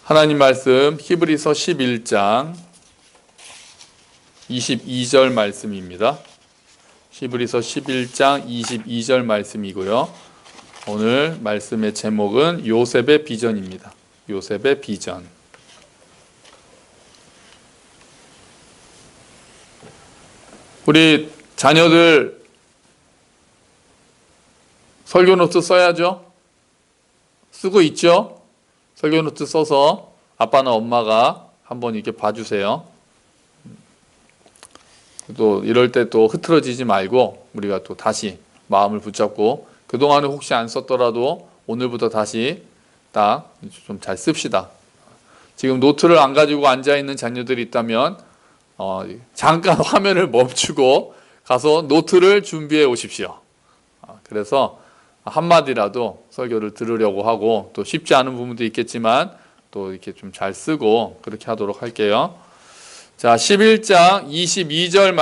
하나님 말씀 히브리서 11장 22절 말씀입니다. 히브리서 11장 22절 말씀이고요. 오늘 말씀의 제목은 요셉의 비전입니다. 요셉의 비전. 우리 자녀들 설교 노트 써야죠. 쓰고 있죠. 설교 노트 써서 아빠나 엄마가 한번 이렇게 봐주세요. 또 이럴 때 또 흐트러지지 말고 우리가 또 다시 마음을 붙잡고 그동안에 혹시 안 썼더라도 오늘부터 다시 딱 좀 잘 씁시다. 지금 노트를 안 가지고 앉아있는 자녀들이 있다면 잠깐 화면을 멈추고 가서 노트를 준비해 오십시오. 그래서 한마디라도 설교를 들으려고 하고 또 쉽지 않은 부분도 있겠지만 또 이렇게 좀 잘 쓰고 그렇게 하도록 할게요. 자, 11장 22절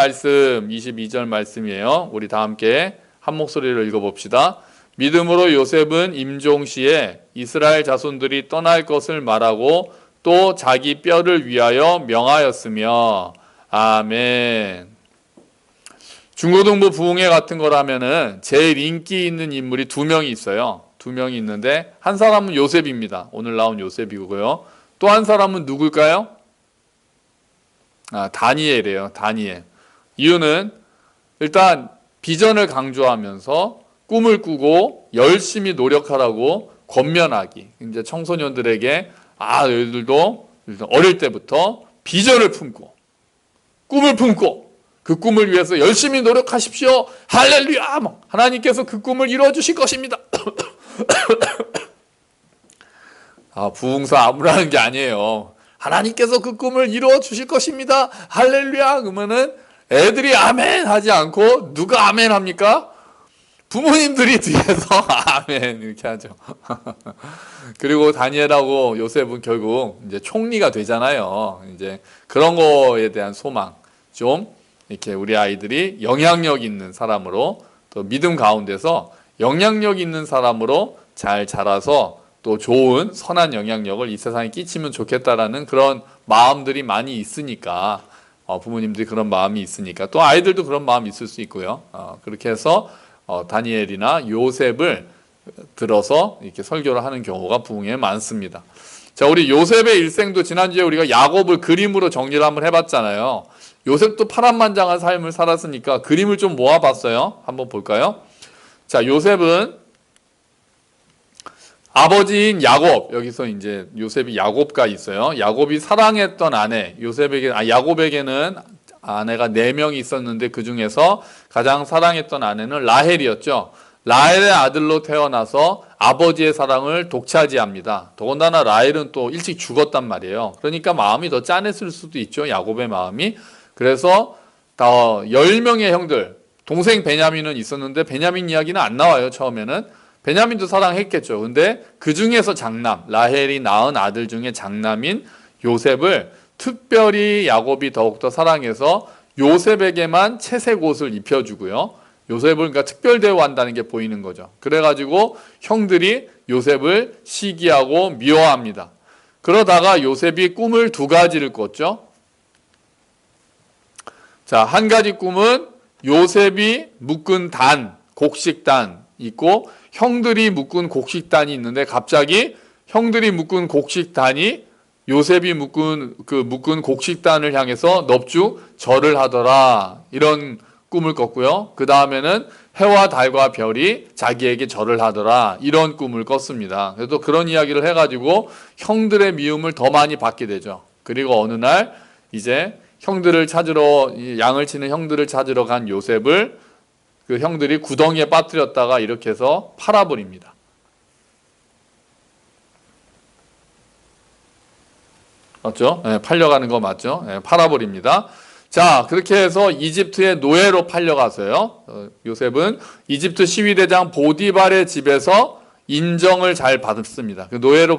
말씀이에요. 우리 다 함께 한 목소리로 읽어봅시다. 믿음으로 요셉은 임종시에 이스라엘 자손들이 떠날 것을 말하고 또 자기 뼈를 위하여 명하였으며 아멘. 중고등부 부흥회 같은 거라면은 제일 인기 있는 인물이 두 명이 있어요. 두 명이 있는데 한 사람은 요셉입니다. 오늘 나온 요셉이고요. 또 한 사람은 누굴까요? 다니엘이에요. 다니엘. 이유는 일단 비전을 강조하면서 꿈을 꾸고 열심히 노력하라고 권면하기. 이제 청소년들에게 너희들도 어릴 때부터 비전을 품고 꿈을 품고 그 꿈을 위해서 열심히 노력하십시오. 할렐루야! 하나님께서 그 꿈을 이루어 주실 것입니다. 부흥사 아무라는 게 아니에요. 하나님께서 그 꿈을 이루어 주실 것입니다. 할렐루야! 그러면은 애들이 아멘 하지 않고 누가 아멘 합니까? 부모님들이 뒤에서 아멘 이렇게 하죠. 그리고 다니엘하고 요셉은 결국 이제 총리가 되잖아요. 이제 그런 거에 대한 소망 좀 이렇게 우리 아이들이 영향력 있는 사람으로 또 믿음 가운데서 영향력 있는 사람으로 잘 자라서 또 좋은 선한 영향력을 이 세상에 끼치면 좋겠다라는 그런 마음들이 많이 있으니까 부모님들이 그런 마음이 있으니까 또 아이들도 그런 마음이 있을 수 있고요. 그렇게 해서 다니엘이나 요셉을 들어서 이렇게 설교를 하는 경우가 부흥에 많습니다. 자, 우리 요셉의 일생도 지난주에 우리가 야곱을 그림으로 정리를 한번 해봤잖아요. 요셉도 파란만장한 삶을 살았으니까 그림을 좀 모아봤어요. 한번 볼까요? 자, 요셉은 아버지인 야곱, 여기서 이제 요셉이 야곱가 있어요. 야곱이 사랑했던 아내, 야곱에게는 아내가 4명이 있었는데 그 중에서 가장 사랑했던 아내는 라헬이었죠. 라헬의 아들로 태어나서 아버지의 사랑을 독차지합니다. 더군다나 라헬은 또 일찍 죽었단 말이에요. 그러니까 마음이 더 짠했을 수도 있죠. 야곱의 마음이. 그래서 10명의 형들, 동생 베냐민은 있었는데 베냐민 이야기는 안 나와요. 처음에는. 베냐민도 사랑했겠죠. 근데 그 중에서 장남, 라헬이 낳은 아들 중에 장남인 요셉을 특별히 야곱이 더욱더 사랑해서 요셉에게만 채색 옷을 입혀주고요. 요셉을 그러니까 특별 대우한다는 게 보이는 거죠. 그래가지고 형들이 요셉을 시기하고 미워합니다. 그러다가 요셉이 꿈을 2가지를 꿨죠. 자, 한 가지 꿈은 요셉이 묶은 단, 곡식단 있고 형들이 묶은 곡식단이 있는데 갑자기 형들이 묶은 곡식단이 요셉이 묶은 곡식단을 향해서 넙죽 절을 하더라. 이런 꿈을 꿨고요. 그 다음에는 해와 달과 별이 자기에게 절을 하더라. 이런 꿈을 꿨습니다. 그래서 그런 이야기를 해가지고 형들의 미움을 더 많이 받게 되죠. 그리고 어느 날 이제 형들을 찾으러 양을 치는 형들을 찾으러 간 요셉을 그 형들이 구덩이에 빠뜨렸다가 이렇게 해서 팔아버립니다. 맞죠? 네, 팔려가는 거 맞죠? 네, 팔아버립니다. 자, 그렇게 해서 이집트의 노예로 팔려가서요. 요셉은 이집트 시위대장 보디발의 집에서 인정을 잘 받습니다. 그 노예로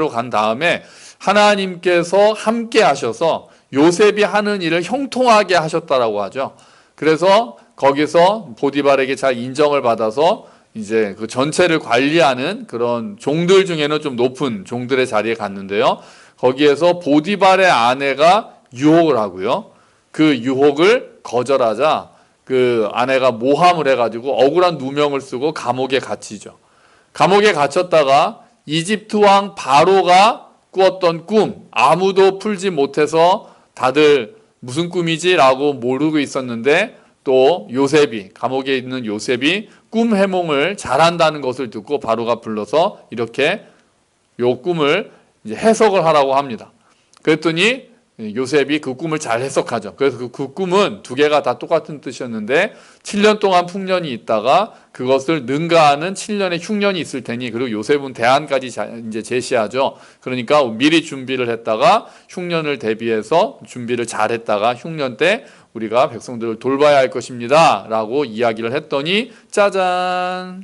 간 다음에 하나님께서 함께 하셔서 요셉이 하는 일을 형통하게 하셨다라고 하죠. 그래서 거기서 보디발에게 잘 인정을 받아서 이제 그 전체를 관리하는 그런 종들 중에는 좀 높은 종들의 자리에 갔는데요. 거기에서 보디발의 아내가 유혹을 하고요. 그 유혹을 거절하자 그 아내가 모함을 해가지고 억울한 누명을 쓰고 감옥에 갇히죠. 감옥에 갇혔다가 이집트 왕 바로가 꾸었던 꿈, 아무도 풀지 못해서 다들 무슨 꿈이지라고 모르고 있었는데, 또 요셉이, 감옥에 있는 요셉이 꿈 해몽을 잘한다는 것을 듣고 바로가 불러서 이렇게 요 꿈을 이제 해석을 하라고 합니다. 그랬더니 요셉이 그 꿈을 잘 해석하죠. 그래서 그 꿈은 두 개가 다 똑같은 뜻이었는데 7년 동안 풍년이 있다가 그것을 능가하는 7년의 흉년이 있을 테니, 그리고 요셉은 대안까지 이제 제시하죠. 그러니까 미리 준비를 했다가 흉년을 대비해서 준비를 잘 했다가 흉년 때 우리가 백성들을 돌봐야 할 것입니다 라고 이야기를 했더니 짜잔,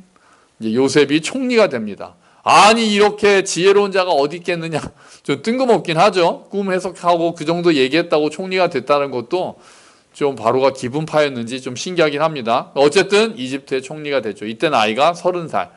이제 요셉이 총리가 됩니다. 아니 이렇게 지혜로운 자가 어디 있겠느냐, 좀 뜬금없긴 하죠. 꿈 해석하고 그 정도 얘기했다고 총리가 됐다는 것도 좀 바로가 기분 파였는지 좀 신기하긴 합니다. 어쨌든 이집트의 총리가 됐죠. 이때 나이가 30살.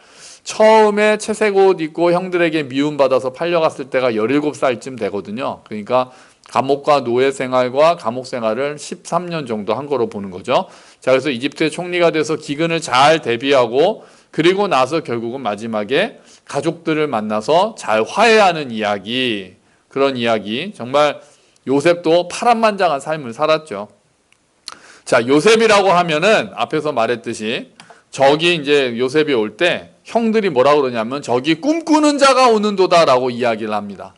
처음에 채색 옷 입고 형들에게 미움받아서 팔려갔을 때가 17살쯤 되거든요. 그러니까 감옥과 노예 생활과 감옥 생활을 13년 정도 한 거로 보는 거죠. 자, 그래서 이집트의 총리가 돼서 기근을 잘 대비하고, 그리고 나서 결국은 마지막에 가족들을 만나서 잘 화해하는 이야기, 그런 이야기. 정말 요셉도 파란만장한 삶을 살았죠. 자, 요셉이라고 하면은 앞에서 말했듯이 저기 이제 요셉이 올 때 형들이 뭐라고 그러냐면 저기 꿈꾸는 자가 오는도다라고 이야기를 합니다.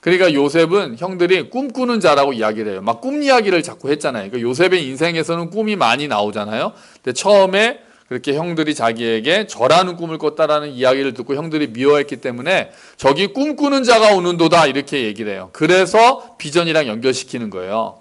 그러니까 요셉은 형들이 꿈꾸는 자라고 이야기를 해요. 막 꿈 이야기를 자꾸 했잖아요. 그러니까 요셉의 인생에서는 꿈이 많이 나오잖아요. 근데 처음에 그렇게 형들이 자기에게 저라는 꿈을 꿨다라는 이야기를 듣고 형들이 미워했기 때문에 저기 꿈꾸는 자가 오는도다 이렇게 얘기를 해요. 그래서 비전이랑 연결시키는 거예요.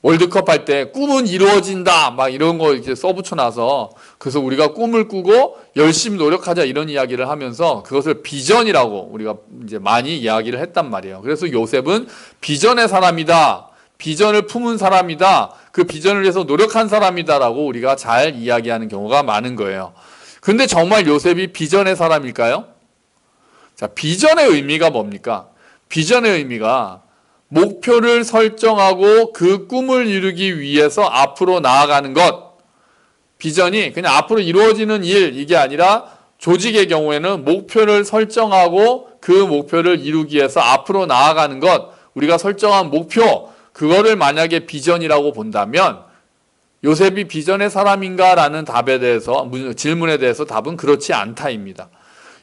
월드컵 할 때 꿈은 이루어진다 막 이런 거 이렇게 써붙여놔서, 그래서 우리가 꿈을 꾸고 열심히 노력하자 이런 이야기를 하면서 그것을 비전이라고 우리가 이제 많이 이야기를 했단 말이에요. 그래서 요셉은 비전의 사람이다, 비전을 품은 사람이다, 그 비전을 위해서 노력한 사람이다라고 우리가 잘 이야기하는 경우가 많은 거예요. 근데 정말 요셉이 비전의 사람일까요? 자, 비전의 의미가 뭡니까? 비전의 의미가 목표를 설정하고 그 꿈을 이루기 위해서 앞으로 나아가는 것. 비전이 그냥 앞으로 이루어지는 일, 이게 아니라 조직의 경우에는 목표를 설정하고 그 목표를 이루기 위해서 앞으로 나아가는 것, 우리가 설정한 목표, 그거를 만약에 비전이라고 본다면 요셉이 비전의 사람인가라는 답에 대해서, 질문에 대해서 답은 그렇지 않다입니다.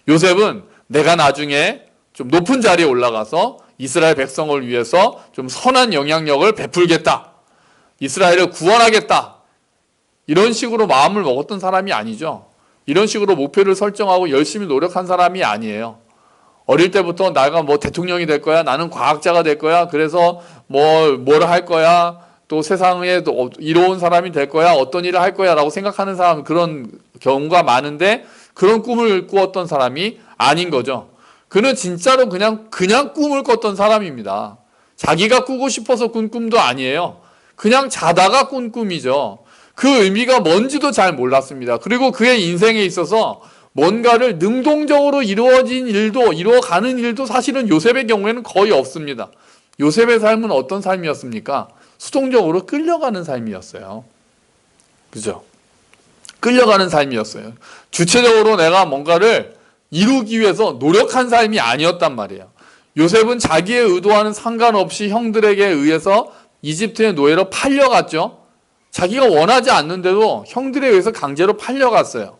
요셉은 내가 나중에 좀 높은 자리에 올라가서 이스라엘 백성을 위해서 좀 선한 영향력을 베풀겠다, 이스라엘을 구원하겠다, 이런 식으로 마음을 먹었던 사람이 아니죠. 이런 식으로 목표를 설정하고 열심히 노력한 사람이 아니에요. 어릴 때부터 내가 뭐 대통령이 될 거야, 나는 과학자가 될 거야, 그래서 뭘 할 거야, 또 세상에 이로운 사람이 될 거야, 어떤 일을 할 거야 라고 생각하는 사람, 그런 경우가 많은데 그런 꿈을 꾸었던 사람이 아닌 거죠. 그는 진짜로 그냥 꿈을 꿨던 사람입니다. 자기가 꾸고 싶어서 꾼 꿈도 아니에요. 그냥 자다가 꾼 꿈이죠. 그 의미가 뭔지도 잘 몰랐습니다. 그리고 그의 인생에 있어서 뭔가를 능동적으로 이루어가는 일도 사실은 요셉의 경우에는 거의 없습니다. 요셉의 삶은 어떤 삶이었습니까? 수동적으로 끌려가는 삶이었어요. 그죠? 끌려가는 삶이었어요. 주체적으로 내가 뭔가를 이루기 위해서 노력한 삶이 아니었단 말이에요. 요셉은 자기의 의도와는 상관없이 형들에게 의해서 이집트의 노예로 팔려갔죠. 자기가 원하지 않는데도 형들에 의해서 강제로 팔려갔어요.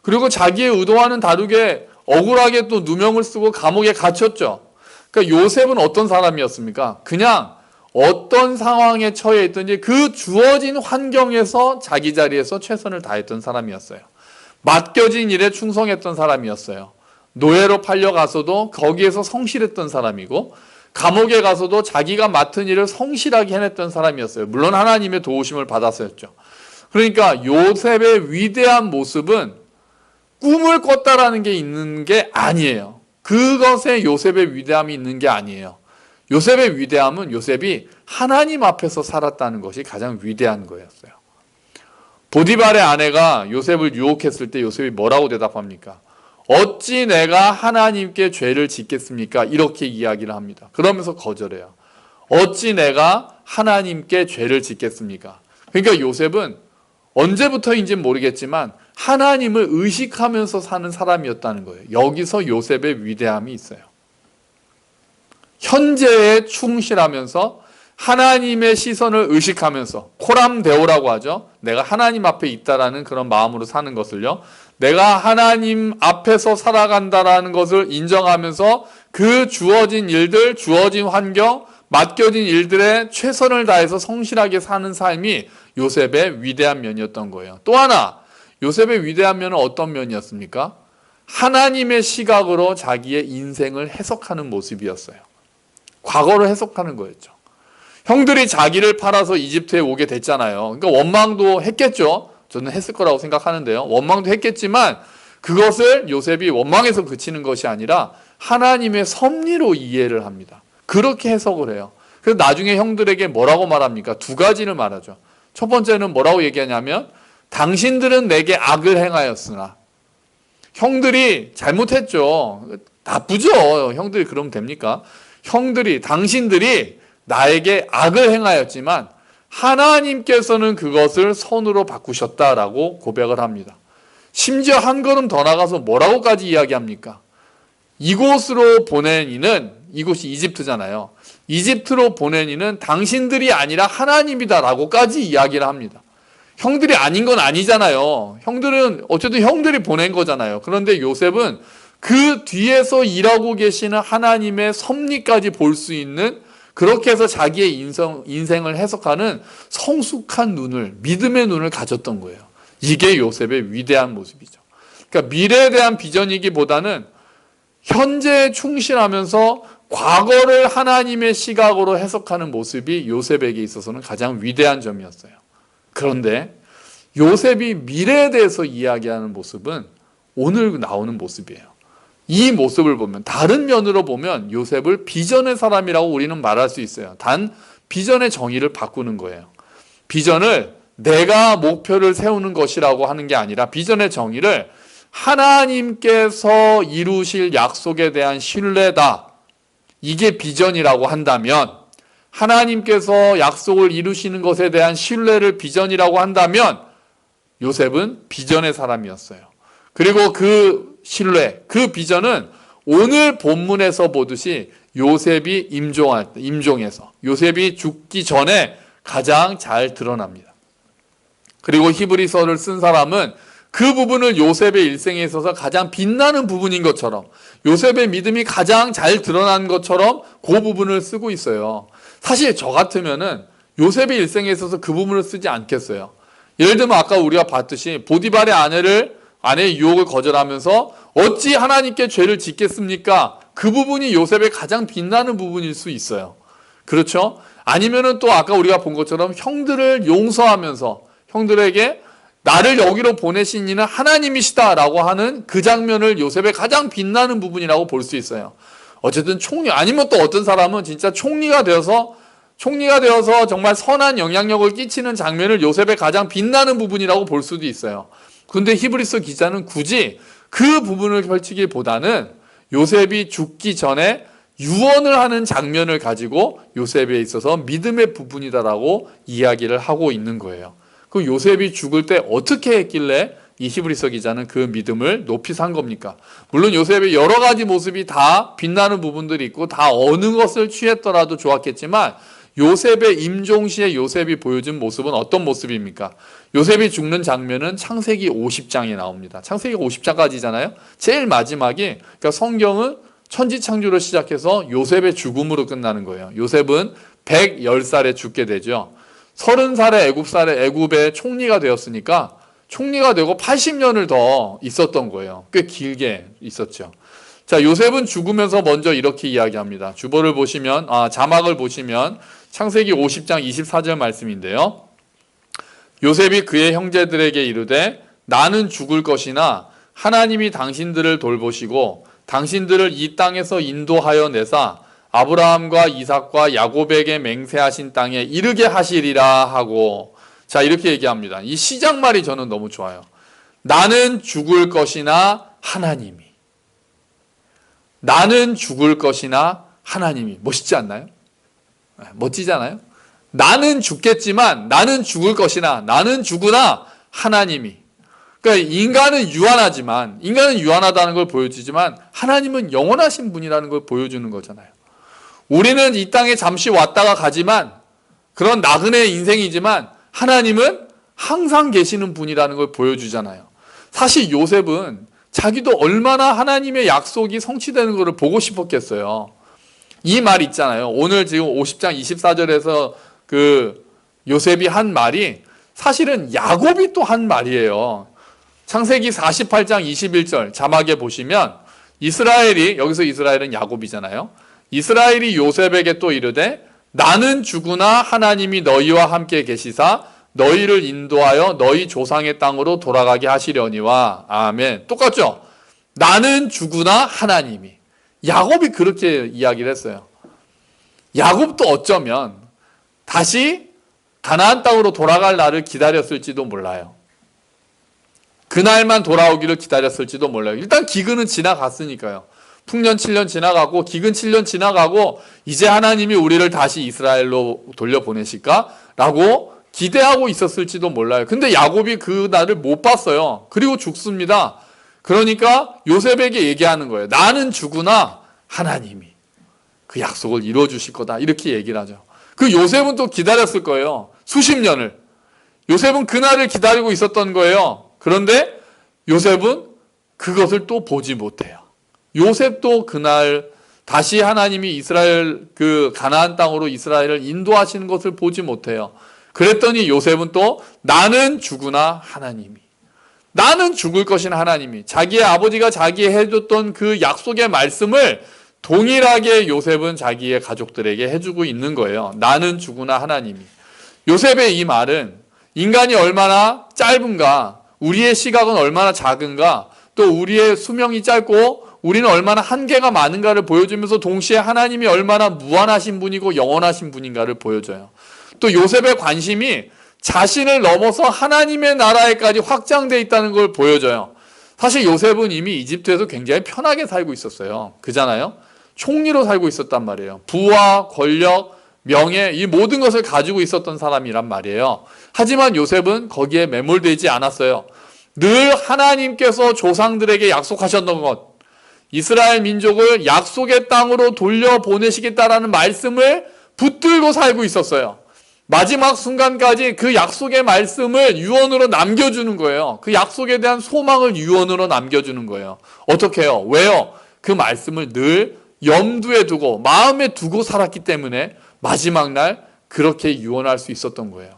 그리고 자기의 의도와는 다르게 억울하게 또 누명을 쓰고 감옥에 갇혔죠. 그러니까 요셉은 어떤 사람이었습니까? 그냥 어떤 상황에 처해 있든지 그 주어진 환경에서 자기 자리에서 최선을 다했던 사람이었어요. 맡겨진 일에 충성했던 사람이었어요. 노예로 팔려가서도 거기에서 성실했던 사람이고, 감옥에 가서도 자기가 맡은 일을 성실하게 해냈던 사람이었어요. 물론 하나님의 도우심을 받았었죠. 그러니까 요셉의 위대한 모습은 꿈을 꿨다라는 게 있는 게 아니에요. 그것에 요셉의 위대함이 있는 게 아니에요. 요셉의 위대함은 요셉이 하나님 앞에서 살았다는 것이 가장 위대한 거였어요. 보디발의 아내가 요셉을 유혹했을 때 요셉이 뭐라고 대답합니까? 어찌 내가 하나님께 죄를 짓겠습니까? 이렇게 이야기를 합니다. 그러면서 거절해요. 어찌 내가 하나님께 죄를 짓겠습니까? 그러니까 요셉은 언제부터인지는 모르겠지만 하나님을 의식하면서 사는 사람이었다는 거예요. 여기서 요셉의 위대함이 있어요. 현재에 충실하면서 하나님의 시선을 의식하면서 코람데오라고 하죠. 내가 하나님 앞에 있다라는 그런 마음으로 사는 것을요. 내가 하나님 앞에서 살아간다라는 것을 인정하면서 그 주어진 일들, 주어진 환경, 맡겨진 일들에 최선을 다해서 성실하게 사는 삶이 요셉의 위대한 면이었던 거예요. 또 하나, 요셉의 위대한 면은 어떤 면이었습니까? 하나님의 시각으로 자기의 인생을 해석하는 모습이었어요. 과거를 해석하는 거였죠. 형들이 자기를 팔아서 이집트에 오게 됐잖아요. 그러니까 원망도 했겠죠. 저는 했을 거라고 생각하는데요. 원망도 했겠지만 그것을 요셉이 원망해서 그치는 것이 아니라 하나님의 섭리로 이해를 합니다. 그렇게 해석을 해요. 그래서 나중에 형들에게 뭐라고 말합니까? 두 가지를 말하죠. 첫 번째는 뭐라고 얘기하냐면 당신들은 내게 악을 행하였으나 형들이 잘못했죠. 나쁘죠. 형들이 그러면 됩니까? 당신들이 나에게 악을 행하였지만 하나님께서는 그것을 선으로 바꾸셨다라고 고백을 합니다. 심지어 한 걸음 더 나가서 뭐라고까지 이야기합니까? 이곳으로 보낸 이는, 이곳이 이집트잖아요. 이집트로 보낸 이는 당신들이 아니라 하나님이다라고까지 이야기를 합니다. 형들이 아닌 건 아니잖아요. 형들은 어쨌든 형들이 보낸 거잖아요. 그런데 요셉은 그 뒤에서 일하고 계시는 하나님의 섭리까지 볼 수 있는, 그렇게 해서 자기의 인생을 해석하는 성숙한 눈을, 믿음의 눈을 가졌던 거예요. 이게 요셉의 위대한 모습이죠. 그러니까 미래에 대한 비전이기보다는 현재에 충실하면서 과거를 하나님의 시각으로 해석하는 모습이 요셉에게 있어서는 가장 위대한 점이었어요. 그런데 요셉이 미래에 대해서 이야기하는 모습은 오늘 나오는 모습이에요. 이 모습을 보면, 다른 면으로 보면 요셉을 비전의 사람이라고 우리는 말할 수 있어요. 단 비전의 정의를 바꾸는 거예요. 비전을 내가 목표를 세우는 것이라고 하는 게 아니라 비전의 정의를 하나님께서 이루실 약속에 대한 신뢰다. 이게 비전이라고 한다면, 하나님께서 약속을 이루시는 것에 대한 신뢰를 비전이라고 한다면 요셉은 비전의 사람이었어요. 그리고 그 신뢰, 그 비전은 오늘 본문에서 보듯이 요셉이 임종해서 요셉이 죽기 전에 가장 잘 드러납니다. 그리고 히브리서를 쓴 사람은 그 부분을 요셉의 일생에 있어서 가장 빛나는 부분인 것처럼, 요셉의 믿음이 가장 잘 드러난 것처럼 그 부분을 쓰고 있어요. 사실 저 같으면은 요셉의 일생에 있어서 그 부분을 쓰지 않겠어요. 예를 들면 아까 우리가 봤듯이 보디발의 아내의 유혹을 거절하면서 어찌 하나님께 죄를 짓겠습니까? 그 부분이 요셉의 가장 빛나는 부분일 수 있어요. 그렇죠? 아니면은 또 아까 우리가 본 것처럼 형들을 용서하면서 형들에게 나를 여기로 보내신 이는 하나님이시다라고 하는 그 장면을 요셉의 가장 빛나는 부분이라고 볼 수 있어요. 어쨌든 아니면 또 어떤 사람은 진짜 총리가 되어서 정말 선한 영향력을 끼치는 장면을 요셉의 가장 빛나는 부분이라고 볼 수도 있어요. 근데 히브리서 기자는 굳이 그 부분을 펼치기보다는 요셉이 죽기 전에 유언을 하는 장면을 가지고 요셉에 있어서 믿음의 부분이다라고 이야기를 하고 있는 거예요. 그 요셉이 죽을 때 어떻게 했길래 이 히브리서 기자는 그 믿음을 높이 산 겁니까? 물론 요셉의 여러 가지 모습이 다 빛나는 부분들이 있고 다 어느 것을 취했더라도 좋았겠지만 요셉의 임종시에 요셉이 보여준 모습은 어떤 모습입니까? 요셉이 죽는 장면은 창세기 50장에 나옵니다. 창세기 50장까지잖아요. 제일 마지막이, 그러니까 성경은 천지창조로 시작해서 요셉의 죽음으로 끝나는 거예요. 요셉은 110살에 죽게 되죠. 30살에 애굽의 총리가 되었으니까 총리가 되고 80년을 더 있었던 거예요. 꽤 길게 있었죠. 자, 요셉은 죽으면서 먼저 이렇게 이야기합니다. 주보를 보시면, 자막을 보시면 창세기 50장 24절 말씀인데요. 요셉이 그의 형제들에게 이르되 나는 죽을 것이나 하나님이 당신들을 돌보시고 당신들을 이 땅에서 인도하여 내사 아브라함과 이삭과 야곱에게 맹세하신 땅에 이르게 하시리라 하고. 자, 이렇게 얘기합니다. 이 시작말이 저는 너무 좋아요. 나는 죽을 것이나 하나님이. 나는 죽을 것이나 하나님이. 멋있지 않나요? 멋지잖아요? 나는 죽겠지만 나는 죽을 것이나 나는 죽으나 하나님이. 그러니까 인간은 유한하다는 걸 보여주지만 하나님은 영원하신 분이라는 걸 보여주는 거잖아요. 우리는 이 땅에 잠시 왔다가 가지만 그런 나그네 인생이지만 하나님은 항상 계시는 분이라는 걸 보여주잖아요. 사실 요셉은 자기도 얼마나 하나님의 약속이 성취되는 것을 보고 싶었겠어요. 이 말 있잖아요. 오늘 지금 50장 24절에서 그 요셉이 한 말이 사실은 야곱이 또 한 말이에요. 창세기 48장 21절 자막에 보시면 이스라엘이, 여기서 이스라엘은 야곱이잖아요. 이스라엘이 요셉에게 또 이르되 나는 죽으나 하나님이 너희와 함께 계시사 너희를 인도하여 너희 조상의 땅으로 돌아가게 하시려니와. 아멘. 똑같죠? 나는 죽으나 하나님이. 야곱이 그렇게 이야기를 했어요. 야곱도 어쩌면 다시 가나안 땅으로 돌아갈 날을 기다렸을지도 몰라요. 그날만 돌아오기를 기다렸을지도 몰라요. 일단 기근은 지나갔으니까요. 풍년 7년 지나가고 기근 7년 지나가고 이제 하나님이 우리를 다시 이스라엘로 돌려보내실까라고 기대하고 있었을지도 몰라요. 근데 야곱이 그 날을 못 봤어요. 그리고 죽습니다. 그러니까 요셉에게 얘기하는 거예요. 나는 죽으나 하나님이 그 약속을 이루어 주실 거다. 이렇게 얘기를 하죠. 그 요셉은 또 기다렸을 거예요. 수십 년을. 요셉은 그날을 기다리고 있었던 거예요. 그런데 요셉은 그것을 또 보지 못해요. 요셉도 그날 다시 하나님이 이스라엘 그 가나안 땅으로 이스라엘을 인도하시는 것을 보지 못해요. 그랬더니 요셉은 또 나는 죽으나 하나님이. 나는 죽을 것인 하나님이. 자기의 아버지가 자기에 해줬던 그 약속의 말씀을 동일하게 요셉은 자기의 가족들에게 해주고 있는 거예요. 나는 죽으나 하나님이. 요셉의 이 말은 인간이 얼마나 짧은가, 우리의 시각은 얼마나 작은가, 또 우리의 수명이 짧고 우리는 얼마나 한계가 많은가를 보여주면서 동시에 하나님이 얼마나 무한하신 분이고 영원하신 분인가를 보여줘요. 또 요셉의 관심이 자신을 넘어서 하나님의 나라에까지 확장되어 있다는 걸 보여줘요. 사실 요셉은 이미 이집트에서 굉장히 편하게 살고 있었어요. 그잖아요. 총리로 살고 있었단 말이에요. 부와 권력, 명예, 이 모든 것을 가지고 있었던 사람이란 말이에요. 하지만 요셉은 거기에 매몰되지 않았어요. 늘 하나님께서 조상들에게 약속하셨던 것, 이스라엘 민족을 약속의 땅으로 돌려보내시겠다라는 말씀을 붙들고 살고 있었어요. 마지막 순간까지 그 약속의 말씀을 유언으로 남겨주는 거예요. 그 약속에 대한 소망을 유언으로 남겨주는 거예요. 어떻게 해요? 왜요? 그 말씀을 늘 염두에 두고 마음에 두고 살았기 때문에 마지막 날 그렇게 유언할 수 있었던 거예요.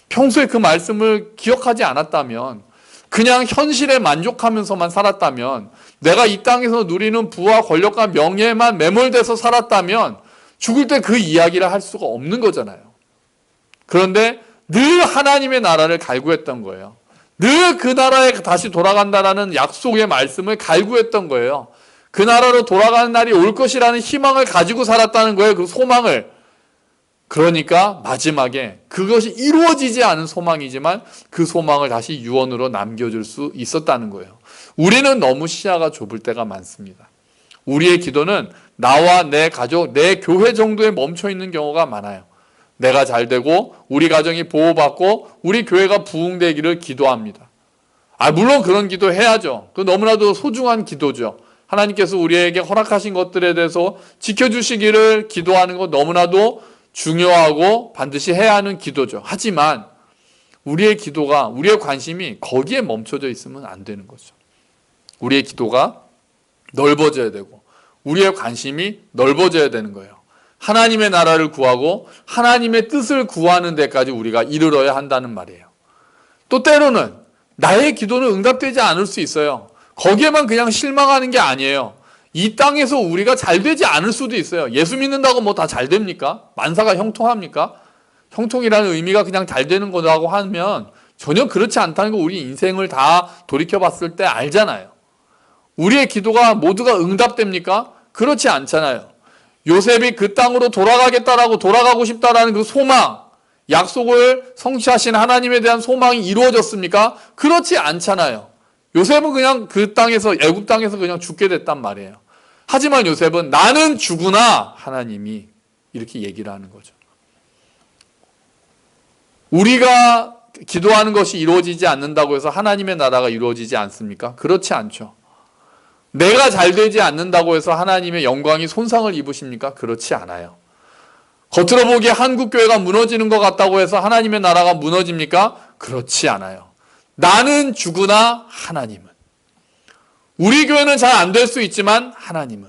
평소에 그 말씀을 기억하지 않았다면, 그냥 현실에 만족하면서만 살았다면, 내가 이 땅에서 누리는 부와 권력과 명예에만 매몰돼서 살았다면 죽을 때 그 이야기를 할 수가 없는 거잖아요. 그런데 늘 하나님의 나라를 갈구했던 거예요. 늘 그 나라에 다시 돌아간다라는 약속의 말씀을 갈구했던 거예요. 그 나라로 돌아가는 날이 올 것이라는 희망을 가지고 살았다는 거예요. 그 소망을. 그러니까 마지막에 그것이 이루어지지 않은 소망이지만 그 소망을 다시 유언으로 남겨줄 수 있었다는 거예요. 우리는 너무 시야가 좁을 때가 많습니다. 우리의 기도는 나와 내 가족, 내 교회 정도에 멈춰 있는 경우가 많아요. 내가 잘 되고 우리 가정이 보호받고 우리 교회가 부흥되기를 기도합니다. 물론 그런 기도 해야죠. 그 너무나도 소중한 기도죠. 하나님께서 우리에게 허락하신 것들에 대해서 지켜주시기를 기도하는 것 너무나도 중요하고 반드시 해야 하는 기도죠. 하지만 우리의 기도가, 우리의 관심이 거기에 멈춰져 있으면 안 되는 거죠. 우리의 기도가 넓어져야 되고 우리의 관심이 넓어져야 되는 거예요. 하나님의 나라를 구하고 하나님의 뜻을 구하는 데까지 우리가 이르러야 한다는 말이에요. 또 때로는 나의 기도는 응답되지 않을 수 있어요. 거기에만 그냥 실망하는 게 아니에요. 이 땅에서 우리가 잘 되지 않을 수도 있어요. 예수 믿는다고 뭐 다 잘 됩니까? 만사가 형통합니까? 형통이라는 의미가 그냥 잘 되는 거라고 하면 전혀 그렇지 않다는 거 우리 인생을 다 돌이켜봤을 때 알잖아요. 우리의 기도가 모두가 응답됩니까? 그렇지 않잖아요. 요셉이 그 땅으로 돌아가겠다라고 돌아가고 싶다라는 그 소망, 약속을 성취하신 하나님에 대한 소망이 이루어졌습니까? 그렇지 않잖아요. 요셉은 그냥 그 땅에서, 애굽 땅에서 그냥 죽게 됐단 말이에요. 하지만 요셉은 나는 죽으나 하나님이, 이렇게 얘기를 하는 거죠. 우리가 기도하는 것이 이루어지지 않는다고 해서 하나님의 나라가 이루어지지 않습니까? 그렇지 않죠. 내가 잘 되지 않는다고 해서 하나님의 영광이 손상을 입으십니까? 그렇지 않아요. 겉으로 보기에 한국교회가 무너지는 것 같다고 해서 하나님의 나라가 무너집니까? 그렇지 않아요. 나는 죽으나 하나님은. 우리 교회는 잘 안 될 수 있지만 하나님은.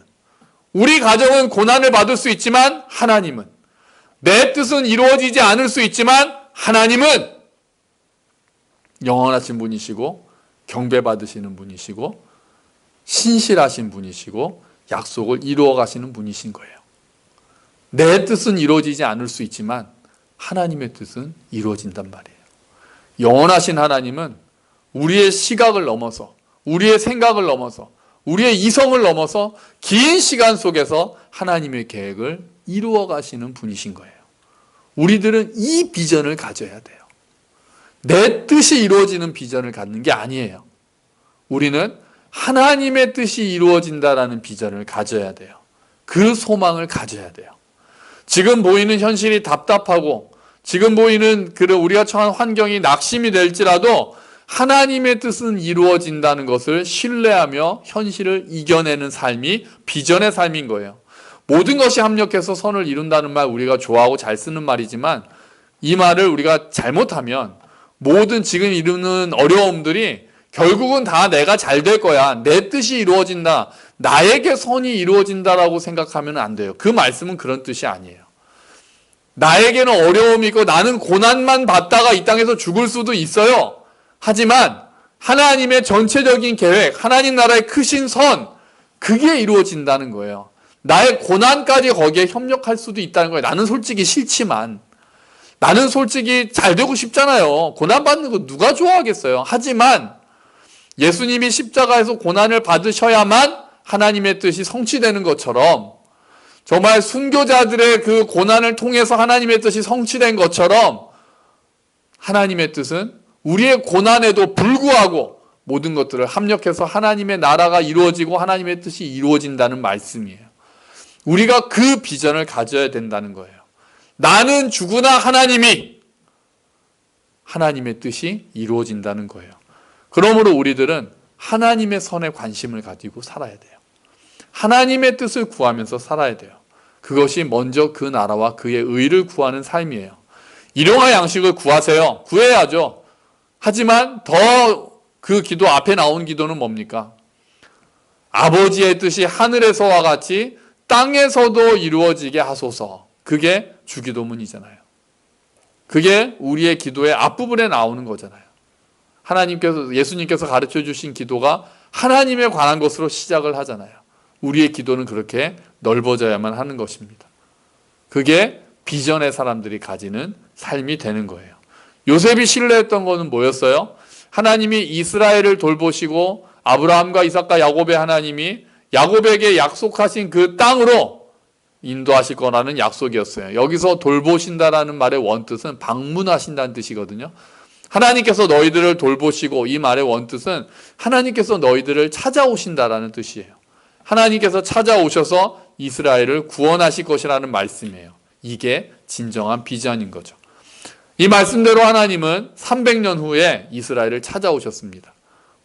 우리 가정은 고난을 받을 수 있지만 하나님은. 내 뜻은 이루어지지 않을 수 있지만 하나님은 영원하신 분이시고 경배받으시는 분이시고 신실하신 분이시고 약속을 이루어 가시는 분이신 거예요. 내 뜻은 이루어지지 않을 수 있지만 하나님의 뜻은 이루어진단 말이에요. 영원하신 하나님은 우리의 시각을 넘어서, 우리의 생각을 넘어서, 우리의 이성을 넘어서 긴 시간 속에서 하나님의 계획을 이루어 가시는 분이신 거예요. 우리들은 이 비전을 가져야 돼요. 내 뜻이 이루어지는 비전을 갖는 게 아니에요. 우리는 하나님의 뜻이 이루어진다라는 비전을 가져야 돼요. 그 소망을 가져야 돼요. 지금 보이는 현실이 답답하고 지금 보이는 우리가 처한 환경이 낙심이 될지라도 하나님의 뜻은 이루어진다는 것을 신뢰하며 현실을 이겨내는 삶이 비전의 삶인 거예요. 모든 것이 합력해서 선을 이룬다는 말 우리가 좋아하고 잘 쓰는 말이지만 이 말을 우리가 잘못하면 모든 지금 이루는 어려움들이 결국은 다 내가 잘 될 거야. 내 뜻이 이루어진다. 나에게 선이 이루어진다라고 생각하면 안 돼요. 그 말씀은 그런 뜻이 아니에요. 나에게는 어려움이 있고 나는 고난만 받다가 이 땅에서 죽을 수도 있어요. 하지만 하나님의 전체적인 계획, 하나님 나라의 크신 선, 그게 이루어진다는 거예요. 나의 고난까지 거기에 협력할 수도 있다는 거예요. 나는 솔직히 싫지만, 나는 솔직히 잘 되고 싶잖아요. 고난받는 거 누가 좋아하겠어요. 하지만 예수님이 십자가에서 고난을 받으셔야만 하나님의 뜻이 성취되는 것처럼, 정말 순교자들의 그 고난을 통해서 하나님의 뜻이 성취된 것처럼 하나님의 뜻은 우리의 고난에도 불구하고 모든 것들을 합력해서 하나님의 나라가 이루어지고 하나님의 뜻이 이루어진다는 말씀이에요. 우리가 그 비전을 가져야 된다는 거예요. 나는 죽으나 하나님의 뜻이 이루어진다는 거예요. 그러므로 우리들은 하나님의 선에 관심을 가지고 살아야 돼요. 하나님의 뜻을 구하면서 살아야 돼요. 그것이 먼저 그 나라와 그의 의를 구하는 삶이에요. 일용할 양식을 구하세요. 구해야죠. 하지만 더 그 기도 앞에 나온 기도는 뭡니까? 아버지의 뜻이 하늘에서와 같이 땅에서도 이루어지게 하소서. 그게 주기도문이잖아요. 그게 우리의 기도의 앞부분에 나오는 거잖아요. 예수님께서 가르쳐 주신 기도가 하나님에 관한 것으로 시작을 하잖아요. 우리의 기도는 그렇게 넓어져야만 하는 것입니다. 그게 비전의 사람들이 가지는 삶이 되는 거예요. 요셉이 신뢰했던 것은 뭐였어요? 하나님이 이스라엘을 돌보시고 아브라함과 이삭과 야곱의 하나님이 야곱에게 약속하신 그 땅으로 인도하실 거라는 약속이었어요. 여기서 돌보신다라는 말의 원뜻은 방문하신다는 뜻이거든요. 하나님께서 너희들을 돌보시고, 이 말의 원뜻은 하나님께서 너희들을 찾아오신다라는 뜻이에요. 하나님께서 찾아오셔서 이스라엘을 구원하실 것이라는 말씀이에요. 이게 진정한 비전인 거죠. 이 말씀대로 하나님은 300년 후에 이스라엘을 찾아오셨습니다.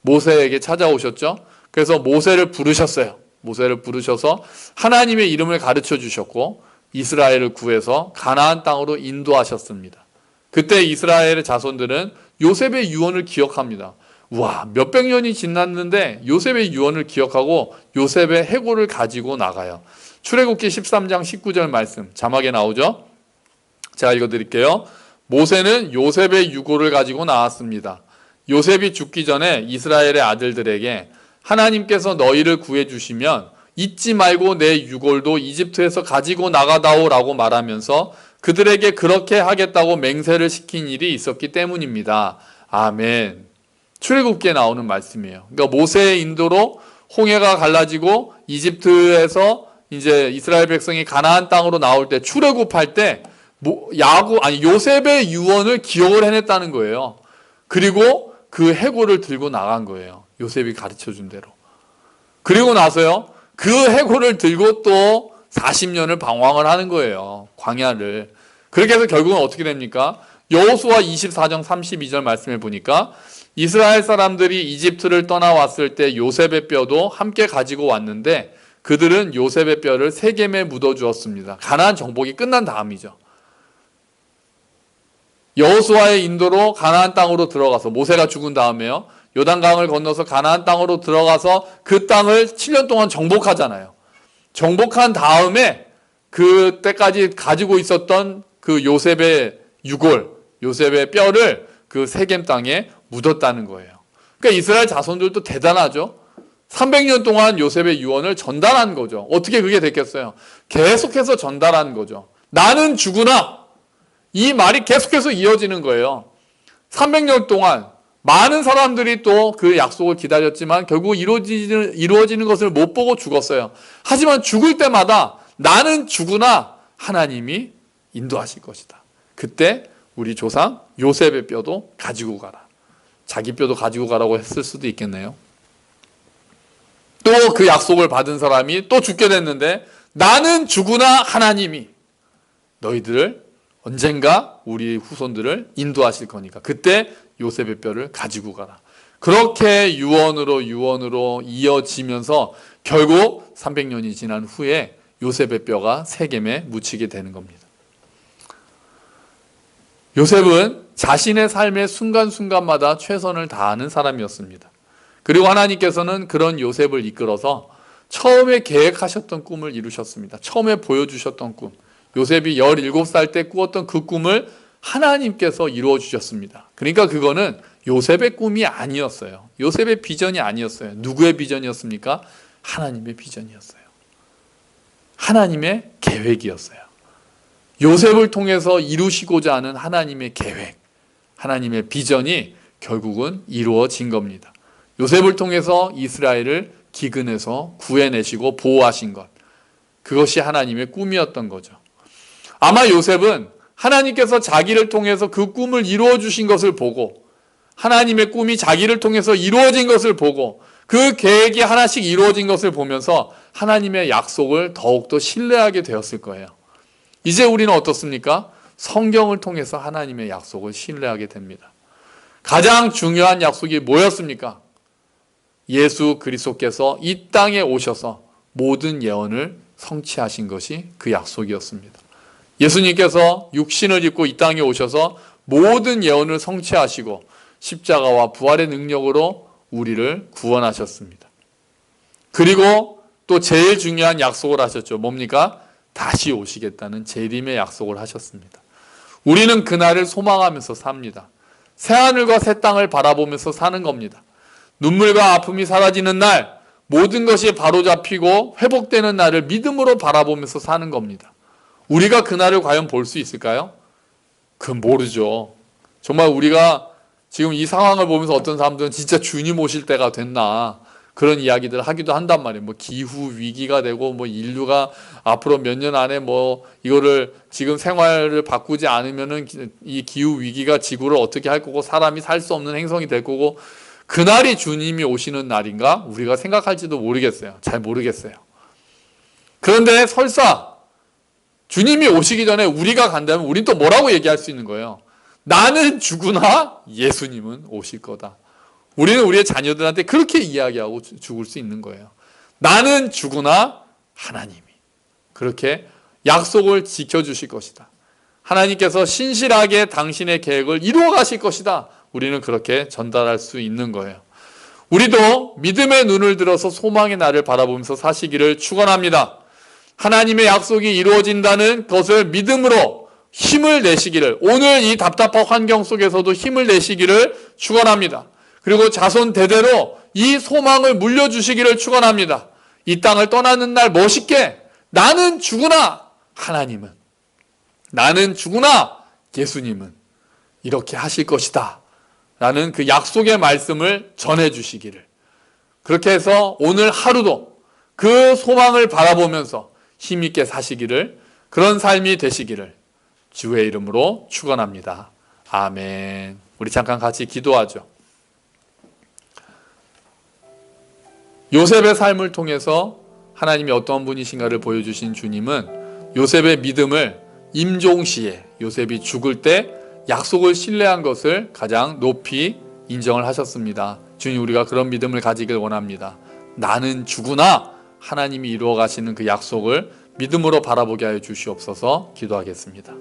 모세에게 찾아오셨죠. 그래서 모세를 부르셨어요. 모세를 부르셔서 하나님의 이름을 가르쳐 주셨고 이스라엘을 구해서 가나안 땅으로 인도하셨습니다. 그때 이스라엘의 자손들은 요셉의 유언을 기억합니다. 와, 몇백 년이 지났는데 요셉의 유언을 기억하고 요셉의 해골을 가지고 나가요. 출애굽기 13장 19절 말씀 자막에 나오죠. 제가 읽어드릴게요. 모세는 요셉의 유골을 가지고 나왔습니다. 요셉이 죽기 전에 이스라엘의 아들들에게 하나님께서 너희를 구해주시면 잊지 말고 내 유골도 이집트에서 가지고 나가다오라고 말하면서 그들에게 그렇게 하겠다고 맹세를 시킨 일이 있었기 때문입니다. 아멘. 출애굽기에 나오는 말씀이에요. 그러니까 모세의 인도로 홍해가 갈라지고 이집트에서 이제 이스라엘 백성이 가나안 땅으로 나올 때 출애굽할 때 요셉의 유언을 기억을 해냈다는 거예요. 그리고 그 해골을 들고 나간 거예요. 요셉이 가르쳐 준 대로. 그리고 나서요, 그 해골을 들고 또 40년을 방황을 하는 거예요. 광야를. 그렇게 해서 결국은 어떻게 됩니까? 여호수아 24장 32절 말씀을 보니까 이스라엘 사람들이 이집트를 떠나왔을 때 요셉의 뼈도 함께 가지고 왔는데 그들은 요셉의 뼈를 세겜에 묻어주었습니다. 가나안 정복이 끝난 다음이죠. 여호수아의 인도로 가나안 땅으로 들어가서 모세가 죽은 다음에요. 요단강을 건너서 가나안 땅으로 들어가서 그 땅을 7년 동안 정복하잖아요. 정복한 다음에 그때까지 가지고 있었던 그 요셉의 유골, 요셉의 뼈를 그 세겜 땅에 묻었다는 거예요. 그러니까 이스라엘 자손들도 대단하죠. 300년 동안 요셉의 유언을 전달한 거죠. 어떻게 그게 됐겠어요? 계속해서 전달한 거죠. 나는 죽으나 이 말이 계속해서 이어지는 거예요. 300년 동안 많은 사람들이 또 그 약속을 기다렸지만 결국 이루어지는 것을 못 보고 죽었어요. 하지만 죽을 때마다 나는 죽으나 하나님이 인도하실 것이다. 그때 우리 조상 요셉의 뼈도 가지고 가라. 자기 뼈도 가지고 가라고 했을 수도 있겠네요. 또 그 약속을 받은 사람이 또 죽게 됐는데 나는 죽으나 하나님이 너희들을 언젠가 우리 후손들을 인도하실 거니까 그때 요셉의 뼈를 가지고 가라. 그렇게 유언으로 이어지면서 결국 300년이 지난 후에 요셉의 뼈가 세겜에 묻히게 되는 겁니다. 요셉은 자신의 삶의 순간순간마다 최선을 다하는 사람이었습니다. 그리고 하나님께서는 그런 요셉을 이끌어서 처음에 계획하셨던 꿈을 이루셨습니다. 처음에 보여주셨던 꿈. 요셉이 17살 때 꾸었던 그 꿈을 하나님께서 이루어 주셨습니다. 그러니까 그거는 요셉의 꿈이 아니었어요. 요셉의 비전이 아니었어요. 누구의 비전이었습니까? 하나님의 비전이었어요. 하나님의 계획이었어요. 요셉을 통해서 이루시고자 하는 하나님의 계획, 하나님의 비전이 결국은 이루어진 겁니다. 요셉을 통해서 이스라엘을 기근에서 구해내시고 보호하신 것, 그것이 하나님의 꿈이었던 거죠. 아마 요셉은 하나님께서 자기를 통해서 그 꿈을 이루어 주신 것을 보고 하나님의 꿈이 자기를 통해서 이루어진 것을 보고 그 계획이 하나씩 이루어진 것을 보면서 하나님의 약속을 더욱더 신뢰하게 되었을 거예요. 이제 우리는 어떻습니까? 성경을 통해서 하나님의 약속을 신뢰하게 됩니다. 가장 중요한 약속이 뭐였습니까? 예수 그리스도께서 이 땅에 오셔서 모든 예언을 성취하신 것이 그 약속이었습니다. 예수님께서 육신을 입고 이 땅에 오셔서 모든 예언을 성취하시고 십자가와 부활의 능력으로 우리를 구원하셨습니다. 그리고 또 제일 중요한 약속을 하셨죠. 뭡니까? 다시 오시겠다는 재림의 약속을 하셨습니다. 우리는 그날을 소망하면서 삽니다. 새하늘과 새 땅을 바라보면서 사는 겁니다. 눈물과 아픔이 사라지는 날, 모든 것이 바로잡히고 회복되는 날을 믿음으로 바라보면서 사는 겁니다. 우리가 그날을 과연 볼 수 있을까요? 그건 모르죠. 정말 우리가 지금 이 상황을 보면서 어떤 사람들은 진짜 주님 오실 때가 됐나 그런 이야기들을 하기도 한단 말이에요. 뭐 기후 위기가 되고 뭐 인류가 앞으로 몇 년 안에 뭐 이거를 지금 생활을 바꾸지 않으면은 이 기후 위기가 지구를 어떻게 할 거고 사람이 살 수 없는 행성이 될 거고 그날이 주님이 오시는 날인가 우리가 생각할지도 모르겠어요. 잘 모르겠어요. 그런데 설사 주님이 오시기 전에 우리가 간다면 우린 또 뭐라고 얘기할 수 있는 거예요? 나는 죽으나 예수님은 오실 거다. 우리는 우리의 자녀들한테 그렇게 이야기하고 죽을 수 있는 거예요. 나는 죽으나 하나님이 그렇게 약속을 지켜주실 것이다. 하나님께서 신실하게 당신의 계획을 이루어 가실 것이다. 우리는 그렇게 전달할 수 있는 거예요. 우리도 믿음의 눈을 들어서 소망의 날을 바라보면서 사시기를 축원합니다. 하나님의 약속이 이루어진다는 것을 믿음으로 힘을 내시기를, 오늘 이 답답한 환경 속에서도 힘을 내시기를 축원합니다. 그리고 자손 대대로 이 소망을 물려주시기를 축원합니다. 이 땅을 떠나는 날 멋있게 나는 죽으나 하나님은, 나는 죽으나 예수님은 이렇게 하실 것이다 라는 그 약속의 말씀을 전해주시기를, 그렇게 해서 오늘 하루도 그 소망을 바라보면서 힘있게 사시기를, 그런 삶이 되시기를 주의 이름으로 축원합니다. 아멘. 우리 잠깐 같이 기도하죠. 요셉의 삶을 통해서 하나님이 어떤 분이신가를 보여주신 주님은 요셉의 믿음을 임종시에 요셉이 죽을 때 약속을 신뢰한 것을 가장 높이 인정을 하셨습니다. 주님, 우리가 그런 믿음을 가지길 원합니다. 나는 죽으나 하나님이 이루어 가시는 그 약속을 믿음으로 바라보게 하여 주시옵소서. 기도하겠습니다.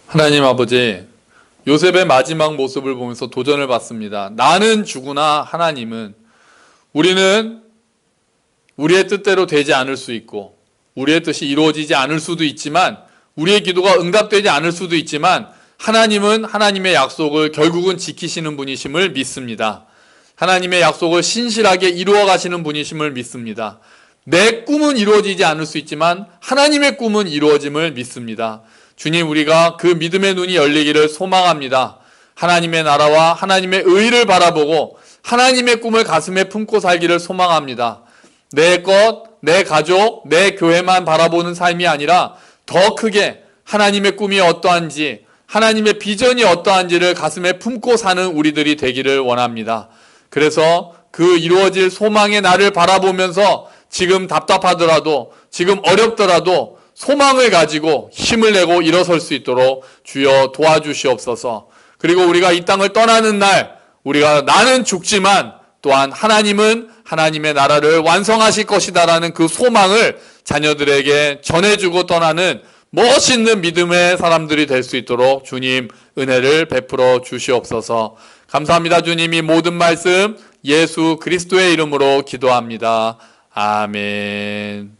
하나님 아버지, 요셉의 마지막 모습을 보면서 도전을 받습니다. 나는 죽으나 하나님은, 우리는 우리의 뜻대로 되지 않을 수 있고 우리의 뜻이 이루어지지 않을 수도 있지만, 우리의 기도가 응답되지 않을 수도 있지만, 하나님은 하나님의 약속을 결국은 지키시는 분이심을 믿습니다. 하나님의 약속을 신실하게 이루어 가시는 분이심을 믿습니다. 내 꿈은 이루어지지 않을 수 있지만 하나님의 꿈은 이루어짐을 믿습니다. 주님, 우리가 그 믿음의 눈이 열리기를 소망합니다. 하나님의 나라와 하나님의 의를 바라보고 하나님의 꿈을 가슴에 품고 살기를 소망합니다. 내 것, 내 가족, 내 교회만 바라보는 삶이 아니라 더 크게 하나님의 꿈이 어떠한지, 하나님의 비전이 어떠한지를 가슴에 품고 사는 우리들이 되기를 원합니다. 그래서 그 이루어질 소망의 날을 바라보면서 지금 답답하더라도, 지금 어렵더라도 소망을 가지고 힘을 내고 일어설 수 있도록 주여 도와주시옵소서. 그리고 우리가 이 땅을 떠나는 날, 우리가 나는 죽지만 또한 하나님은 하나님의 나라를 완성하실 것이다라는 그 소망을 자녀들에게 전해주고 떠나는 멋있는 믿음의 사람들이 될 수 있도록 주님 은혜를 베풀어 주시옵소서. 감사합니다. 주님, 이 모든 말씀 예수 그리스도의 이름으로 기도합니다. 아멘.